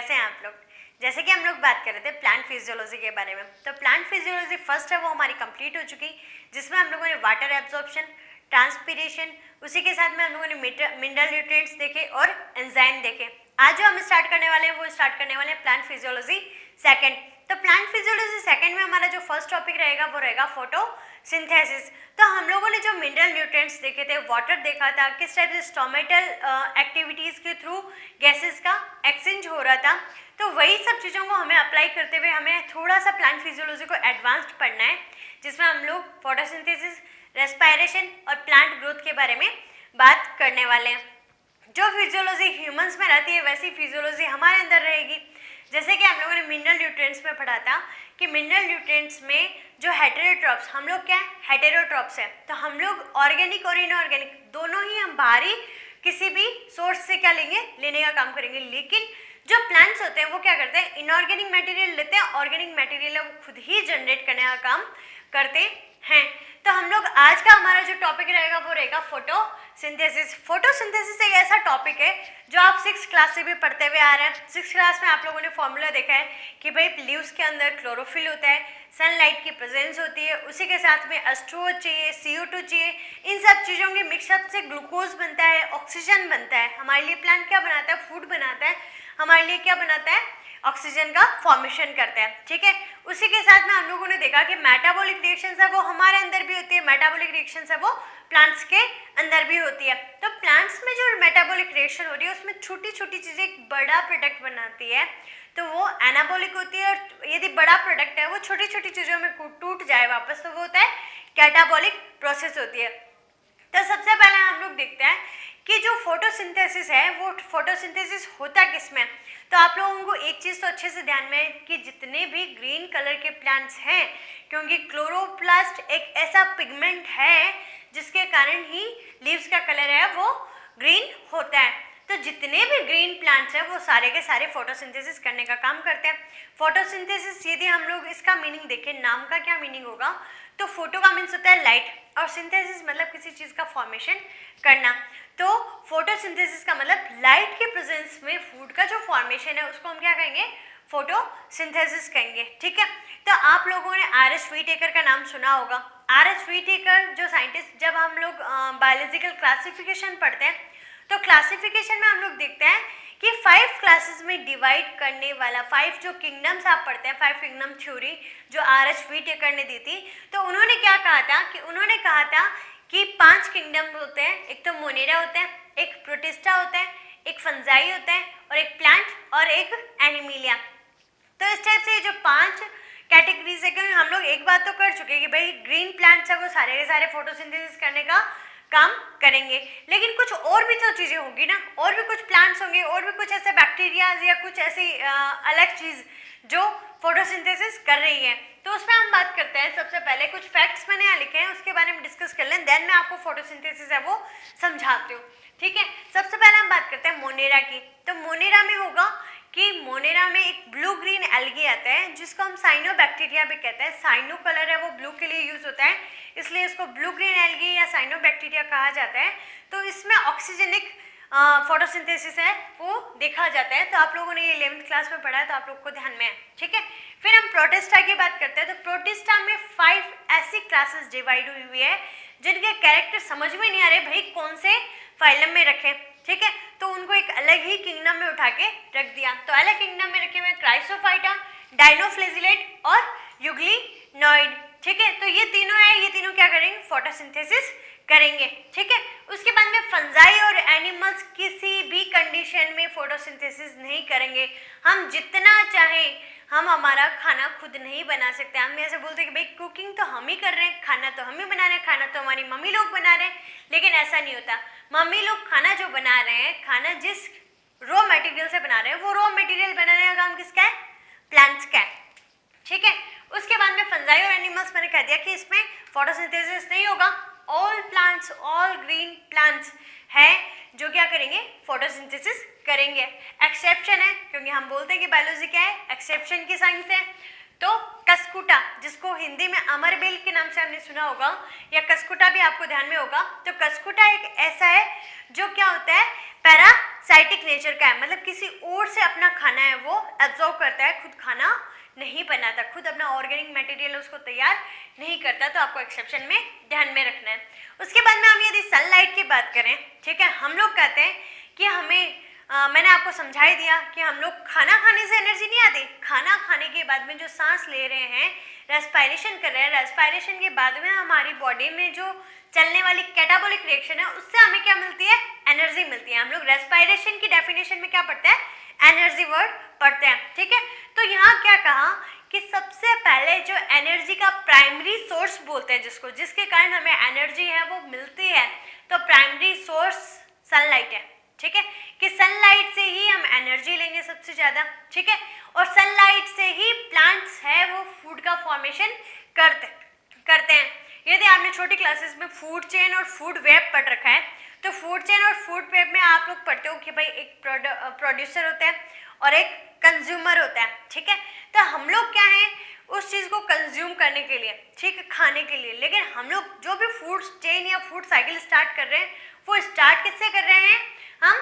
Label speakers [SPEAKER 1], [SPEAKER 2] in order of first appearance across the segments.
[SPEAKER 1] कैसे हैं आप लोग। जैसे कि हम लोग बात कर रहे थे प्लांट फिजियोलॉजी के बारे में, तो प्लांट फिजियोलॉजी फर्स्ट है वो हमारी कंप्लीट हो चुकी, जिसमें हम लोगों ने वाटर एब्जॉर्प्शन, ट्रांसपीरेशन, उसी के साथ में हम लोगों ने मिनरल न्यूट्रिएंट्स देखे और एंजाइम देखे। आज जो हम स्टार्ट करने वाले हैं वो स्टार्ट करने वाले हैं प्लांट फिजियोलॉजी सेकंड। तो प्लांट फिजियोलॉजी सेकंड में हमारा जो फर्स्ट टॉपिक रहेगा वो रहेगा फोटोसिंथेसिस। तो हम लोगों ने जो मिनरल न्यूट्रिएंट्स देखे थे, वाटर देखा था, किस टाइप से स्टोमेटल एक्टिविटीज़ के थ्रू गैसेस का एक्सचेंज हो रहा था, तो वही सब चीज़ों को हमें अप्लाई करते हुए हमें थोड़ा सा प्लांट फिजियोलॉजी को एडवांस्ड पढ़ना है, जिसमें हम लोग फोटोसिंथेसिस, रेस्पायरेशन और प्लांट ग्रोथ के बारे में बात करने वाले हैं। जो फिजियोलॉजी ह्यूमंस में रहती है वैसी फिजियोलॉजी हमारे अंदर रहेगी। जैसे कि हम लोगों ने मिनरल न्यूट्रिएंट्स में पढ़ा था कि मिनरल न्यूट्रिएंट्स में जो हेटेरोट्रॉप्स, हम लोग क्या है हेटेरोट्रॉप्स है, तो हम लोग ऑर्गेनिक और इनऑर्गेनिक दोनों ही हम बाहरी किसी भी सोर्स से क्या लेंगे, लेने का काम करेंगे। लेकिन जो प्लांट्स होते हैं वो क्या करते हैं, इनऑर्गेनिक मटेरियल लेते हैं, ऑर्गेनिक मटेरियल है वो खुद ही जनरेट करने का काम करते हैं। तो हम लोग आज का हमारा जो टॉपिक रहेगा वो रहेगा फोटोसिंथेसिस। फोटोसिंथेसिस एक ऐसा टॉपिक है जो आप 6th क्लास से भी पढ़ते हुए आ रहे हैं। 6th क्लास में आप लोगों ने फॉर्मूला देखा है कि भाई लीव्स के अंदर क्लोरोफिल होता है, सनलाइट की प्रेजेंस होती है, उसी के साथ में H2O चाहिए, CO2 चाहिए, इन सब चीज़ों के मिक्सअप से ग्लूकोज बनता है, ऑक्सीजन बनता है। हमारे लिए प्लांट क्या बनाता है, फूड बनाता है, हमारे लिए क्या बनाता है, ऑक्सीजन का फॉर्मेशन करता है। ठीक है, उसी के साथ में हम लोगों ने देखा कि मेटाबॉलिक रिएक्शंस है वो हमारे अंदर भी होती है, मेटाबॉलिक रिएक्शंस है वो प्लांट्स के अंदर भी होती है। तो प्लांट्स में जो मेटाबॉलिक रिएक्शन हो रही है उसमें छोटी छोटी चीज़ें एक बड़ा प्रोडक्ट बनाती है, तो वो एनाबॉलिक होती है। और यदि बड़ा प्रोडक्ट है वो छोटी छोटी चीज़ों में टूट जाए वापस, तो वो होता है कैटाबॉलिक प्रोसेस होती है। तो सबसे पहले हम लोग देखते हैं कि जो फोटोसिंथेसिस है वो फोटोसिंथेसिस होता किस में। तो आप लोगों को एक चीज़ तो अच्छे से ध्यान में है कि जितने भी ग्रीन कलर के प्लांट्स हैं, क्योंकि क्लोरोप्लास्ट एक ऐसा पिगमेंट है जिसके कारण ही लीव्स का कलर है वो ग्रीन होता है। तो जितने भी ग्रीन प्लांट्स हैं वो सारे के सारे फोटोसिंथेसिस करने का काम करते हैं। फोटोसिंथेसिस यदि हम लोग इसका मीनिंग देखें, नाम का क्या मीनिंग होगा, तो फोटो का मीन्स होता है लाइट और सिंथेसिस मतलब किसी चीज़ का फॉर्मेशन करना। तो फोटोसिंथेसिस का मतलब लाइट के प्रेजेंस में फूड का जो फॉर्मेशन है उसको हम क्या कहेंगे, फोटोसिंथेसिस कहेंगे। ठीक है, तो आप लोगों ने R.H. व्हीटेकर का नाम सुना होगा। R.H. व्हीटेकर जो साइंटिस्ट, जब हम लोग बायोलॉजिकल क्लासिफिकेशन पढ़ते हैं तो क्लासिफिकेशन में हम लोग देखते हैं कि 5 क्लासेस में डिवाइड करने वाला, 5 जो किंगडम्स आप पढ़ते हैं, 5 किंगडम थ्योरी जो R.H. व्हीटेकर ने दी थी, तो उन्होंने क्या कहा था कि उन्होंने कहा था कि 5 किंगडम होते हैं, एक तो मोनेरा होता है, एक प्रोटिस्टा होता है, एक फंजाई होता है और एक प्लांट और एक एनिमिलिया। तो इस टाइप से जो 5 कैटेगरीज है, क्योंकि हम लोग एक बात तो कर चुके हैं कि भाई ग्रीन प्लांट्स है वो सारे के सारे फोटोसिंथेसिस करने का काम करेंगे, लेकिन कुछ और भी तो चीज़ें होंगी ना, और भी कुछ प्लांट्स होंगे, और भी कुछ ऐसे बैक्टीरियाज या कुछ ऐसी अलग चीज़ जो फोटोसिंथेसिस कर रही है। तो उसमें हम बात करते हैं, सबसे पहले कुछ फैक्ट्स मैंने यहाँ लिखे हैं उसके बारे में डिस्कस कर लें, देन मैं आपको फोटोसिंथेसिस है वो समझाती हूँ। ठीक है, सबसे पहले हम बात करते हैं मोनेरा की। तो मोनेरा में होगा कि मोनेरा में एक ब्लू ग्रीन एल्गी आता है जिसको हम साइनोबैक्टीरिया भी कहते हैं। साइनो कलर है वो ब्लू के लिए यूज होता है, इसलिए इसको ब्लू ग्रीन एल्गी या साइनोबैक्टीरिया कहा जाता है। तो इसमें ऑक्सीजनिक फोटोसिंथेसिस है वो देखा जाता है। तो आप लोगों ने ये 11th क्लास में पढ़ा है तो आप लोग को ध्यान में है। ठीक है, फिर हम प्रोटिस्टा की बात करते हैं। तो प्रोटिस्टा में 5 ऐसी क्लासेस डिवाइड हुई हुई है जिनके कैरेक्टर समझ में नहीं आ रहे भाई कौन से फाइलम में रखें। ठीक है, तो उनको एक अलग ही किंगडम में उठा के रख दिया। तो अलग किंगडम में रखे हुए क्राइसोफाइटा, डाइनोफ्लेजिलेट और यूग्लिनॉइड। ठीक है, तो ये तीनों है, ये तीनों क्या करेंगे, फोटोसिंथेसिस करेंगे। ठीक है, उसके बाद में फंजाई और एनिमल्स किसी भी कंडीशन में फोटोसिंथेसिस नहीं करेंगे। हम जितना चाहें हम हमारा खाना खुद नहीं बना सकते। हम ऐसे बोलते हैं कि भाई कुकिंग तो हम ही कर रहे हैं, खाना तो हम ही बना रहे हैं, खाना तो हमारी मम्मी लोग बना रहे हैं, लेकिन ऐसा नहीं होता। मम्मी लोग खाना जो बना रहे हैं, खाना जिस रॉ मटेरियल से बना रहे हैं, वो रॉ मटेरियल बनाने का काम किसका है, प्लांट्स का है। ठीक है, उसके बाद में फंजाई और एनिमल्स मैंने कह दिया कि इसमें फोटोसिंथेसिस नहीं होगा। All plants, all green plants है जो क्या करेंगे, फोटोसिंथेसिस करेंगे। एक्सेप्शन है, क्योंकि हम बोलते हैं कि बायोलॉजी क्या है, एक्सेप्शन की साइंस है। तो कस्कुटा, जिसको हिंदी में अमरबेल के नाम से हमने सुना होगा, या कस्कुटा भी आपको ध्यान में होगा। तो कस्कुटा एक ऐसा है जो क्या होता है, पैरासाइटिक नेचर का है, मतलब किसी और से अपना खाना है वो एब्जॉर्ब करता है, खुद खाना नहीं बनाता, खुद अपना ऑर्गेनिक मटेरियल उसको तैयार नहीं करता, तो आपको एक्सेप्शन में ध्यान में रखना है। उसके बाद में हम यदि सनलाइट की बात करें, ठीक है, हम लोग कहते हैं कि हमें मैंने आपको समझा ही दिया कि हम लोग खाना खाने से एनर्जी नहीं आती, खाना खाने के बाद में जो सांस ले रहे हैं, रेस्पिरेशन कर रहे हैं, रेस्पिरेशन के बाद में हमारी बॉडी में जो चलने वाली कैटाबॉलिक रिएक्शन है उससे हमें क्या मिलती है, एनर्जी मिलती है। हम लोग रेस्पिरेशन की डेफिनेशन में क्या पढ़ते हैं, एनर्जी वर्ड पढ़ते हैं, ठीक है। तो यहाँ क्या कहा कि सबसे पहले जो एनर्जी का प्राइमरी सोर्स बोलते हैं जिसको, जिसके कारण हमें एनर्जी है वो मिलती है, तो प्राइमरी सोर्स सनलाइट है, ठीक है, कि सनलाइट से ही हम एनर्जी लेंगे सबसे ज़्यादा, ठीक है, और सनलाइट से ही प्लांट्स है वो फूड का फॉर्मेशन करते हैं। यदि आपने छोटी क्लासेस में फूड चेन और फूड वेब पढ़ रखा है, तो फूड चेन और फूड वेब में आप लोग पढ़ते हो कि भाई एक प्रोड्यूसर होता है और एक कंज्यूमर होता है, ठीक है। तो हम लोग क्या है, उस चीज़ को कंज्यूम करने के लिए, ठीक है, खाने के लिए, लेकिन हम लोग जो भी फूड चेन या फूड साइकिल स्टार्ट कर रहे हैं वो स्टार्ट किससे कर रहे हैं, हम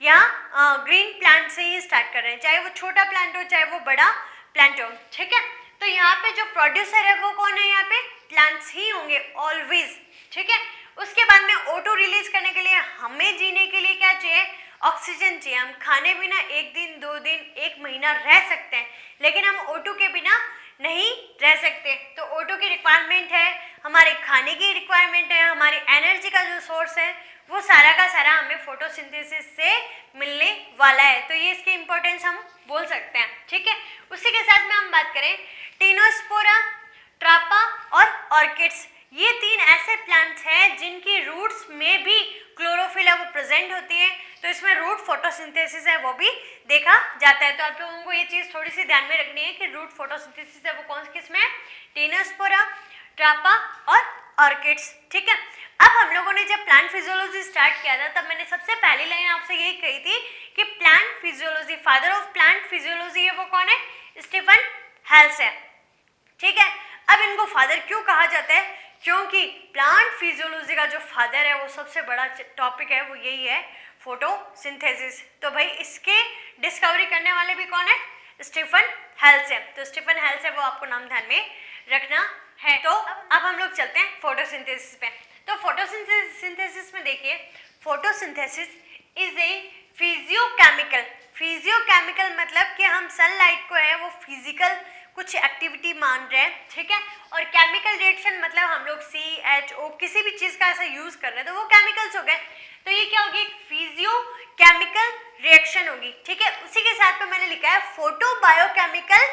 [SPEAKER 1] यहाँ ग्रीन प्लांट से ही स्टार्ट कर रहे हैं, चाहे वो छोटा प्लांट हो चाहे वो बड़ा प्लांट हो, ठीक है। तो यहाँ पे जो प्रोड्यूसर है वो कौन है, यहाँ पे प्लांट्स ही होंगे ऑलवेज, ठीक है। उसके बाद में O2 रिलीज करने के लिए हमें जीने के लिए क्या चाहिए, ऑक्सीजन चाहिए। हम खाने बिना 1 दिन 2 दिन 1 महीना रह सकते हैं, लेकिन हम O2 के बिना नहीं रह सकते। तो O2 की रिक्वायरमेंट है, हमारे खाने की रिक्वायरमेंट है, हमारी एनर्जी का जो सोर्स है वो सारा का सारा हमें फोटोसिंथेसिस से मिलने वाला है। तो ये इसकी इंपॉर्टेंस हम बोल सकते हैं, ठीक है। उसी के साथ में हम बात करें टिनोस्पोरा, ट्रापा और ऑर्किड्स, ये 3 ऐसे प्लांट्स हैं जिनकी रूट्स में भी क्लोरोफिल है वो प्रेजेंट होती है, तो इसमें रूट फोटोसिंथेसिस है वो भी देखा जाता है। तो आप लोगों को ये चीज़ थोड़ी सी ध्यान में रखनी है कि रूट फोटोसिंथेसिस है वो कौन किस में है, टिनोस्पोरा, ट्रापा और ऑर्किड्स, ठीक है। अब हम लोगों ने जब प्लांट फिजियोलॉजी स्टार्ट किया था तब मैंने सबसे पहली लाइन आपसे यही कही थी कि plant physiology, father of plant physiology है वो कौन है, स्टीफन हेल्स है, ठीक है। अब इनको फादर क्यों कहा जाता है, क्योंकि प्लांट फिजियोलॉजी का जो फादर है वो सबसे बड़ा टॉपिक है वो यही है, फोटोसिंथेसिस। तो भाई इसके डिस्कवरी करने वाले भी कौन है, स्टीफन हेल्स है। तो स्टीफन हेल्स है वो आपको नाम ध्यान में रखना है। तो अब हम लोग चलते हैं फोटोसिंथेसिस पे। तो फोटोसिंथेसिस में देखिए, फोटोसिंथेसिस इज ए फिजियोकेमिकल मतलब कि हम सनलाइट को है वो फिजिकल कुछ एक्टिविटी मान रहे हैं, ठीक है, और केमिकल रिएक्शन मतलब हम लोग CHO किसी भी चीज़ का ऐसा यूज कर रहे हैं तो वो केमिकल्स हो गए, तो ये क्या होगी, फिजियोकेमिकल रिएक्शन होगी, ठीक है। उसी के साथ में मैंने लिखा है फोटो बायोकेमिकल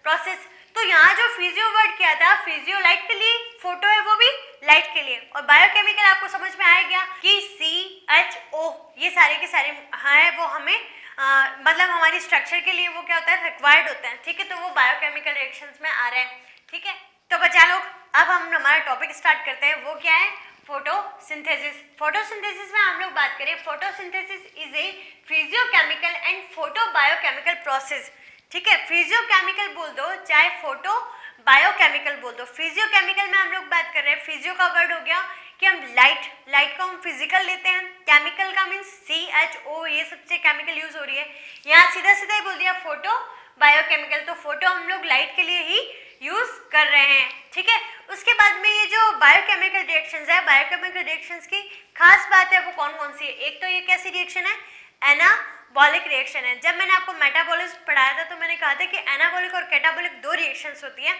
[SPEAKER 1] प्रोसेस। तो यहाँ जो फिजियो वर्ड किया था, फिजियो लाइट के लिए, फोटो है वो भी लाइट के लिए, और बायोकेमिकल आपको समझ में आ गया कि CHO ये सारे के सारे है वो हमें मतलब हमारी स्ट्रक्चर के लिए वो क्या होता है, रिक्वायर्ड होता है, ठीक है। तो वो बायोकेमिकल रिएक्शंस में आ रहे हैं, ठीक है। तो बच्चा लोग अब हम हमारा टॉपिक स्टार्ट करते हैं, वो क्या है, फोटोसिंथेसिस। फोटोसिंथेसिस में हम लोग बात करें, photosynthesis is a physiochemical and photo biochemical process, ठीक है। फिजियोकेमिकल बोल दो चाहे फोटो बायोकेमिकल बोल दो। फिजियोकेमिकल में हम लोग बात कर रहे हैं, फिजियो का वर्ड हो गया कि हम लाइट को हम फिजिकल लेते हैं, केमिकल का मीन्स CHO, ये सबसे केमिकल यूज हो रही है। यहाँ सीधा सीधा ही बोल दिया फोटो बायोकेमिकल, तो फोटो हम लोग लाइट के लिए ही यूज कर रहे हैं, ठीक है। उसके बाद में ये जो बायोकेमिकल रिएक्शंस है, बायोकेमिकल रिएक्शंस की खास बात है वो कौन कौन सी है, एक तो ये कैसी रिएक्शन है, एनाबॉलिक रिएक्शन है। जब मैंने आपको मेटाबॉलिज्म पढ़ाया था तो मैंने कहा था कि एनाबॉलिक और कैटाबॉलिक 2 रिएक्शंस होती है।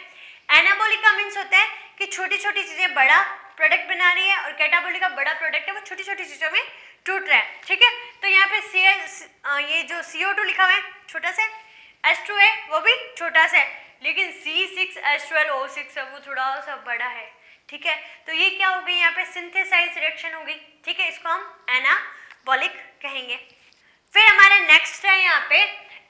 [SPEAKER 1] एनाबॉलिक का मीन्स होता है कि छोटी छोटी चीजें बड़ा प्रोडक्ट बना रही है, और कैटाबॉलिक का बड़ा प्रोडक्ट है वो छोटी छोटी चीजों में टूट रहा है, ठीक है। तो यहाँ पे ये जो CO2 लिखा हुआ है छोटा सा, H2 है वो भी छोटा सा है, लेकिन C6H12O6 है वो थोड़ा सा बड़ा है, ठीक है। तो ये क्या हो गई, यहाँ पे सिंथेसाइज रिएक्शन हो गई, ठीक है, इसको हम एनाबॉलिक कहेंगे। फिर हमारा नेक्स्ट है यहाँ पे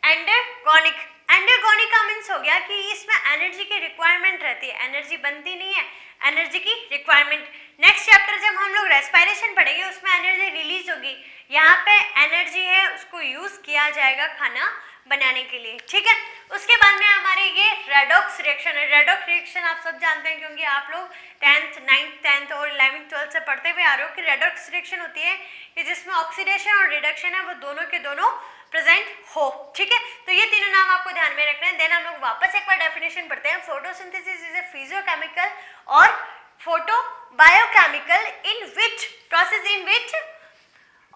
[SPEAKER 1] एंडरगोनिक। एंडरगोनिक का मीन्स हो गया कि इसमें एनर्जी की रिक्वायरमेंट रहती है, एनर्जी बनती नहीं है, एनर्जी की रिक्वायरमेंट। नेक्स्ट चैप्टर जब हम लोग रेस्पिरेशन पढ़ेंगे उसमें एनर्जी रिलीज होगी, यहाँ पे एनर्जी है उसको यूज किया जाएगा खाना बनाने के लिए, ठीक है। उसके बाद में हमारे ये रेडॉक्स रिएक्शन है। रेडॉक्स रिएक्शन आप सब जानते हैं क्योंकि आप लोग 10th 9th 10th और 11th 12th से पढ़ते हुए आ रहे हो कि रेडॉक्स रिएक्शन होती है कि जिसमें ऑक्सीडेशन और रिडक्शन है वो दोनों के दोनों प्रेजेंट हो, ठीक है। तो ये तीनों नाम आपको ध्यान में रखना है। देन हम लोग वापस एक बार डेफिनेशन पढ़ते हैं। फोटोसिंथेसिस इज ए फिजियोकेमिकल और photo biochemical in which process in which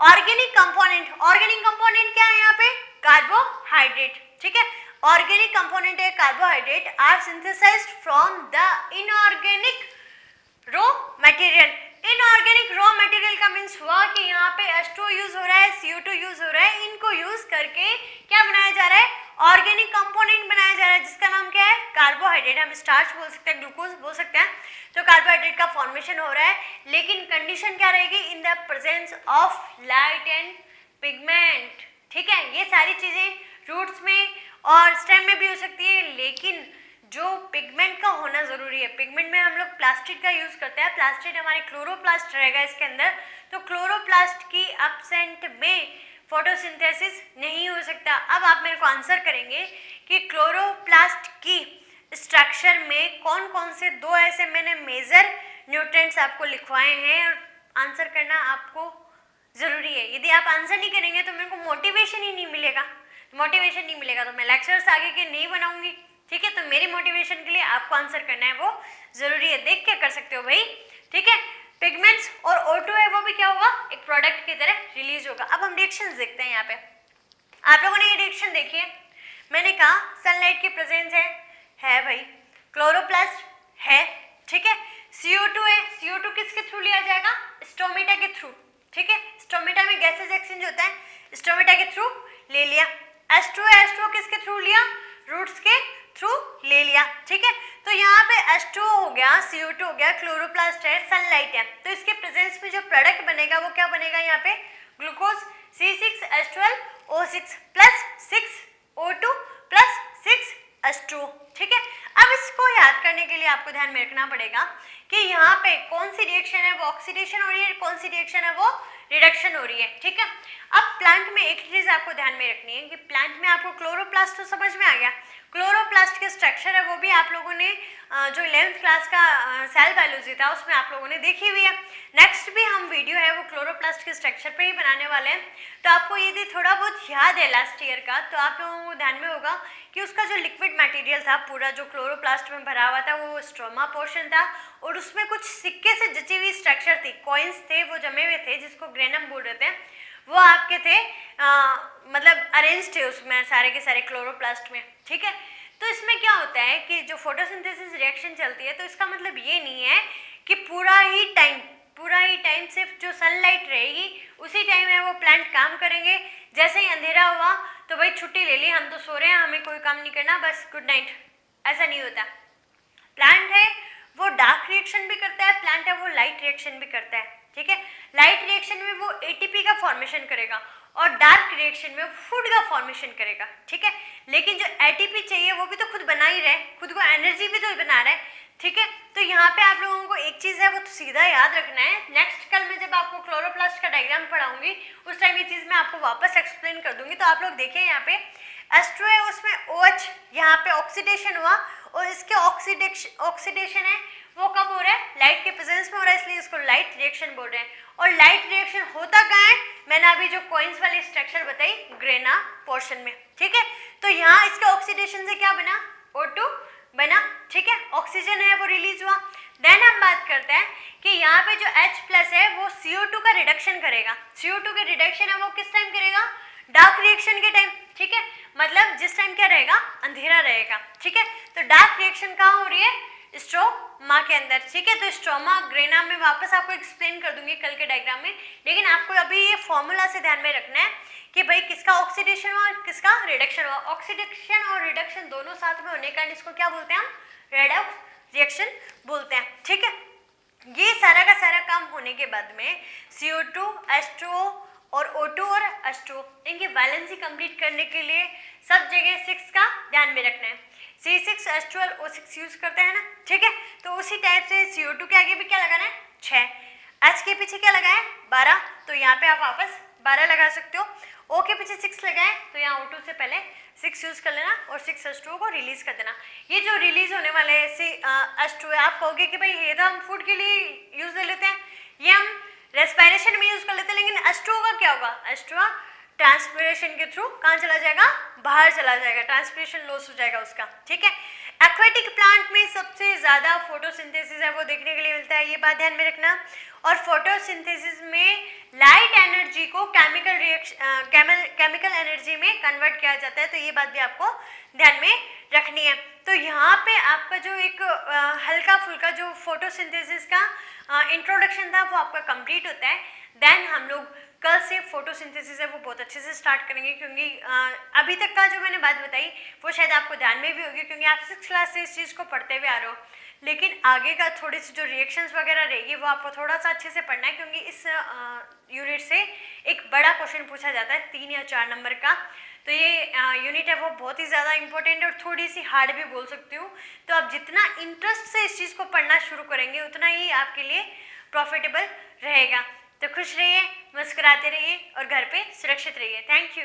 [SPEAKER 1] organic component क्या है यहाँ पे, कार्बोहाइड्रेट, ठीक है। ऑर्गेनिक कंपोनेंट है carbohydrate are synthesized from the inorganic raw material. Inorganic raw material का मीन्स हुआ कि यहाँ पे H2O यूज हो रहा है, CO2 यूज हो रहा है, इनको यूज करके क्या बनाया जा रहा है, ऑर्गेनिक कंपोनेंट बनाया जा रहा है जिसका नाम क्या है, कार्बोहाइड्रेट। हम स्टार्च बोल सकते हैं, ग्लूकोज बोल सकते हैं। तो कार्बोहाइड्रेट का फॉर्मेशन हो रहा है, लेकिन कंडीशन क्या रहेगी, in the presence of light and pigment, ठीक है। ये सारी चीजें रूट्स में और स्टेम में भी हो सकती है, लेकिन जो पिगमेंट का होना जरूरी है। पिगमेंट में हम लोग प्लास्टिड का यूज करते हैं। प्लास्टिड हमारे क्लोरोप्लास्ट रहेगा इसके अंदर। तो क्लोरोप्लास्ट की एब्सेंट में फोटोसिंथेसिस नहीं हो सकता। अब आप मेरे को आंसर करेंगे कि क्लोरोप्लास्ट की स्ट्रक्चर में कौन कौन से दो ऐसे मैंने मेजर न्यूट्रिएंट्स आपको लिखवाए हैं, और आंसर करना आपको जरूरी है। यदि आप आंसर नहीं करेंगे तो मेरे को मोटिवेशन ही नहीं मिलेगा। मोटिवेशन नहीं मिलेगा तो मैं लेक्चर्स आगे के नहीं बनाऊंगी, ठीक है। तो मेरी मोटिवेशन के लिए आपको आंसर करना है, वो जरूरी है। देख के कर सकते हो भाई, ठीक है। पिगमेंट्स और O2 है वो भी क्या होगा, एक प्रोडक्ट की तरह रिलीज होगा। अब हम रिएक्शंस देखते हैं। यहाँ पे आप लोगों ने ये रिएक्शन देखी है। मैंने कहा सनलाइट की प्रेजेंस है भाई, क्लोरोप्लास्ट है, ठीक है। CO2 है, CO2 किसके थ्रू लिया जाएगा, स्टोमेटा के थ्रू, ठीक है। स्टोमेटा में गैसेज एक्सचेंज होता है, स्टोमेटा के थ्रू ले लिया। H2 है, H2 किसके थ्रू लिया, रूट्स के थ्रू ले लिया, ठीक है। तो यहाँ पे H2 हो गया, CO2 हो गया, क्लोरोप्लास्ट है, सनलाइट है। तो इसके प्रेजेंस में जो प्रोडक्ट बनेगा वो क्या बनेगा, यहाँ पे glucose C6H12O6 plus 6O2 plus 6H2, ठीक है। अब इसको याद करने के लिए आपको ध्यान में रखना पड़ेगा कि यहाँ पे कौन सी रिएक्शन है वो ऑक्सीडेशन हो रही है, कौन सी रिएक्शन है वो रिडक्शन हो रही है, ठीक है। अब प्लांट में एक चीज आपको ध्यान में रखनी है कि प्लांट में आपको क्लोरोप्लास्ट तो समझ में आ गया। क्लोरोप्लास्ट के स्ट्रक्चर है वो भी आप लोगों ने जो 11th क्लास का सेल बायोलॉजी था उसमें आप लोगों ने देखी हुई है। नेक्स्ट भी हम वीडियो है वो क्लोरोप्लास्ट के स्ट्रक्चर पे ही बनाने वाले हैं। तो आपको यदि थोड़ा बहुत याद है लास्ट ईयर का, तो आप लोगों को ध्यान में होगा कि उसका जो लिक्विड मटेरियल था पूरा जो क्लोरोप्लास्ट में भरा हुआ था वो स्ट्रोमा पोर्शन था, और उसमें कुछ सिक्के से जची हुई स्ट्रक्चर थी, कॉइन्स थे वो जमे हुए थे जिसको ग्रेनम बोल रहे थे, वो आपके थे मतलब अरेंज थे उसमें सारे के सारे क्लोरोप्लास्ट में, ठीक है। तो इसमें क्या होता है कि जो फोटोसिंथेसिस रिएक्शन चलती है तो इसका मतलब ये नहीं है कि पूरा ही टाइम सिर्फ जो सनलाइट रहेगी उसी टाइम में वो प्लांट काम करेंगे। जैसे ही अंधेरा हुआ तो भाई छुट्टी ले ली, हम तो सो रहे हैं, हमें कोई काम नहीं करना, बस गुड नाइट, ऐसा नहीं होता। प्लांट है वो डार्क रिएक्शन भी करता है, प्लांट है वो लाइट रिएक्शन भी करता है, ठीक है। लाइट रिएक्शन में वो ATP का फॉर्मेशन करेगा और डार्क रिएक्शन में फूड का फॉर्मेशन करेगा, ठीक है। लेकिन जो ATP चाहिए वो भी तो खुद बना ही रहे, खुद को एनर्जी भी तो बना रहा है, ठीक है। तो यहाँ पे आप लोगों को एक चीज है वो तो सीधा याद रखना है। नेक्स्ट कल में जब आपको क्लोरोप्लास्ट का डायग्राम पढ़ाऊंगी उस टाइम ये चीज मैं आपको वापस एक्सप्लेन कर दूंगी। तो आप लोग देखिए यहाँ पे H2 है उसमें OH यहाँ पे ऑक्सीडेशन हुआ, और इसके ऑक्सीडेशन है वो कब हो रहा है, लाइट के प्रेजेंस में हो रहा है, इसलिए इसको लाइट रिएक्शन बोल रहे हैं। और लाइट रिएक्शन होता कहाँ है, मैंने अभी जो कॉइन्स वाली स्ट्रक्चर बताई ग्रेना पोर्शन में, ठीक है। तो यहाँ इसके ऑक्सीडेशन से क्या बना, O2 बना, ठीक है, ऑक्सीजन है वो रिलीज हुआ। देन हम बात करते हैं कि यहाँ पे जो H+ है वो CO2 का रिडक्शन करेगा। CO2 का रिडक्शन है वो किस टाइम करेगा, डार्क रिएक्शन के टाइम, ठीक है। मतलब जिस टाइम क्या रहेगा, अंधेरा रहेगा, ठीक है। तो डार्क रिएक्शन कहाँ हो रही है, स्ट्रोमा के अंदर, ठीक है। तो स्ट्रोमा ग्रेना में वापस आपको एक्सप्लेन कर दूंगी कल के डायग्राम में, लेकिन आपको अभी ये फॉर्मूला से ध्यान में रखना है कि भाई किसका ऑक्सीडेशन हुआ और किसका रिडक्शन हुआ। ऑक्सीडेशन और रिडक्शन दोनों साथ में होने का इसको क्या बोलते हैं हम, रेडॉक्स रिएक्शन बोलते हैं, ठीक है। ये सारा का सारा काम होने के बाद में CO2, H2O और O2 और H2O इनकी वैलेंसी कंप्लीट करने के लिए सब जगह 6 का ध्यान में रखना है। C6H12O6 यूज करते हैं ना, ठीक है। तो उसी टाइप से CO2 के आगे भी क्या लगाना है, 6, H के पीछे क्या लगाए 12, तो यहाँ पे आप वापस 12 लगा सकते हो। O के पीछे 6 लगा है तो यहाँ O2 से पहले 6 यूज कर लेना और 6H2O को रिलीज कर देना। ये जो रिलीज होने वाले H2O है, आप कहोगे कि भाई ये तो हम फूड के लिए यूज ले लेते हैं, ये हम रेस्पिरेशन में यूज कर लेते हैं, लेकिन H2O का क्या होगा? H2O ट्रांसपिरेशन के थ्रू कहाँ चला जाएगा? बाहर चला जाएगा, ट्रांसपिरेशन लॉस हो जाएगा उसका, ठीक है। एक्वेटिक प्लांट में सबसे ज्यादा फोटोसिंथेसिस है वो देखने के लिए मिलता है, ये बात ध्यान में रखना। और फोटोसिंथेसिस में लाइट एनर्जी को केमिकल एनर्जी में कन्वर्ट किया जाता है, तो ये बात भी आपको ध्यान में रखनी है। तो यहाँ पे आपका जो एक हल्का फुल्का जो फोटोसिंथेसिस का इंट्रोडक्शन था वो आपका कंप्लीट होता है। देन हम लोग कल से फोटोसिंथेसिस है वो बहुत अच्छे से स्टार्ट करेंगे, क्योंकि अभी तक का जो मैंने बात बताई वो शायद आपको ध्यान में भी होगी, क्योंकि आप 6th क्लास से इस चीज़ को पढ़ते हुए आ रहे हो। लेकिन आगे का थोड़ी सी जो रिएक्शंस वगैरह रहेगी वो आपको थोड़ा सा अच्छे से पढ़ना है, क्योंकि इस यूनिट से एक बड़ा क्वेश्चन पूछा जाता है 3 या 4 नंबर का। तो ये यूनिट है वो बहुत ही ज़्यादा इंपॉर्टेंट और थोड़ी सी हार्ड भी बोल सकती हूँ। तो आप जितना इंटरेस्ट से इस चीज़ को पढ़ना शुरू करेंगे उतना ही आपके लिए प्रॉफिटेबल रहेगा। तो खुश रहिए, मुस्कुराते रहिए और घर पे सुरक्षित रहिए। Thank you.